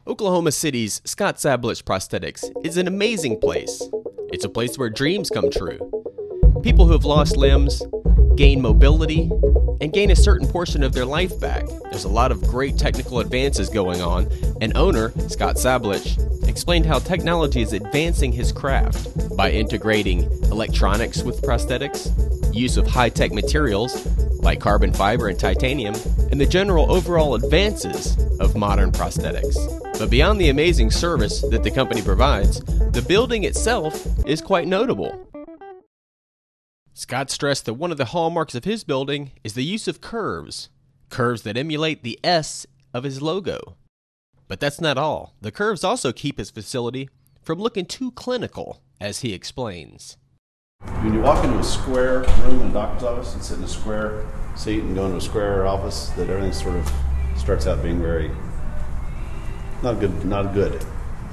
Oklahoma City's Scott Sabolich Prosthetics is an amazing place. It's a place where dreams come true. People who have lost limbs gain mobility and gain a certain portion of their life back. There's a lot of great technical advances going on, and owner, Scott Sabolich, explained how technology is advancing his craft by integrating electronics with prosthetics, use of high-tech materials like carbon fiber and titanium, and the general overall advances of modern prosthetics. But beyond the amazing service that the company provides, the building itself is quite notable. Scott stressed that one of the hallmarks of his building is the use of curves that emulate the S of his logo. But that's not all. The curves also keep his facility from looking too clinical, as he explains. When you walk into a square room in a doctor's office and sit in a square seat and go into a square office, that everything sort of starts out being very not a good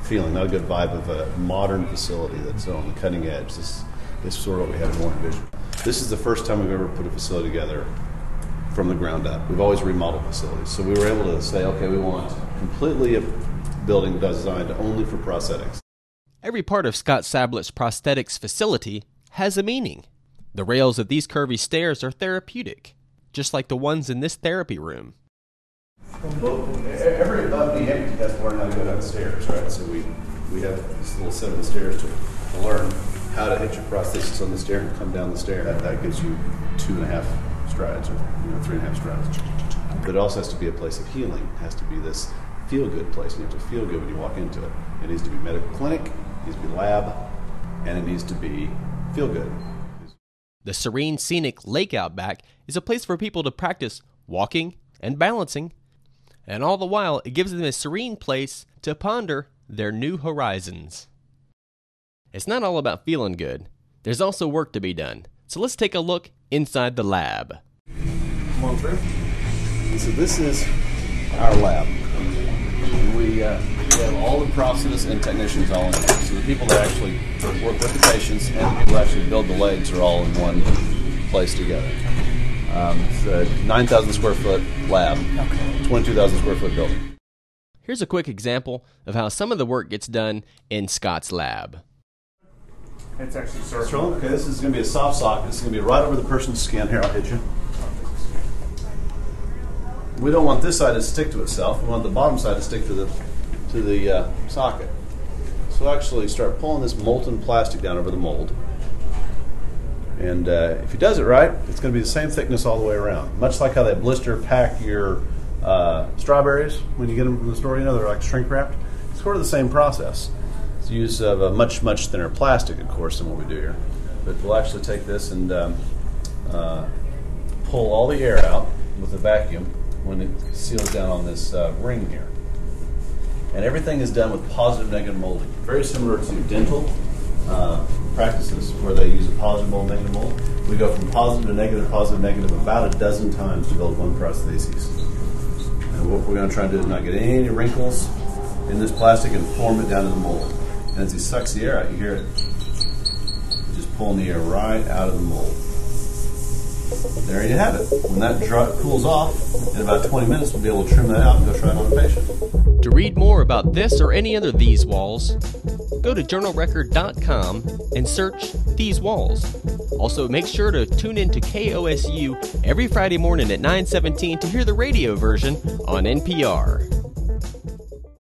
feeling, not a good vibe of a modern facility that's on the cutting edge. This is sort of what we had in Warren Vision. This is the first time we've ever put a facility together from the ground up. We've always remodeled facilities. So we were able to say, okay, we want completely a building designed only for prosthetics. Every part of Scott Sabolich's prosthetics facility has a meaning. The rails of these curvy stairs are therapeutic, just like the ones in this therapy room. Well, every above-knee amputee has to learn how to go down the stairs, right? So we have this little set of stairs to learn how to hit your prosthesis on the stair and come down the stair. That gives you 2.5 strides or 3.5 strides. But it also has to be a place of healing. It has to be this feel-good place. You have to feel good when you walk into it. It needs to be medical clinic, it needs to be lab, and it needs to be feel-good. The serene, scenic lake out back is a place for people to practice walking and balancing, and all the while it gives them a serene place to ponder their new horizons. It's not all about feeling good. There's also work to be done. So let's take a look inside the lab. Come on through. So this is our lab. We have all the prosthetists and technicians all in here. So the people that actually work with the patients and the people that actually build the legs are all in one place together. It's a 9,000 square foot lab, 22,000 square foot building. Here's a quick example of how some of the work gets done in Scott's lab. It's actually circular. Okay, this is going to be a soft socket. This is going to be right over the person's skin. Here, I'll hit you. We don't want this side to stick to itself. We want the bottom side to stick to the socket. So actually start pulling this molten plastic down over the mold. And if he does it right, it's going to be the same thickness all the way around. Much like how they blister pack your strawberries when you get them from the store, they're like shrink wrapped. It's sort of the same process. It's use of a much thinner plastic, of course, than what we do here. But we'll actually take this and pull all the air out with a vacuum when it seals down on this ring here. And everything is done with positive negative molding. Very similar to dental practices where they use a positive mold, negative mold. We go from positive to negative about a dozen times to build one prosthesis. And what we're going to try to do is not get any wrinkles in this plastic and form it down to the mold. And as he sucks the air out, you hear it just pulling the air right out of the mold. There you have it. When that cools off, in about 20 minutes, we'll be able to trim that out and go try it on a patient. To read more about this or any other These Walls, go to journalrecord.com and search These Walls. Also, make sure to tune in to KOSU every Friday morning at 9:17 to hear the radio version on NPR.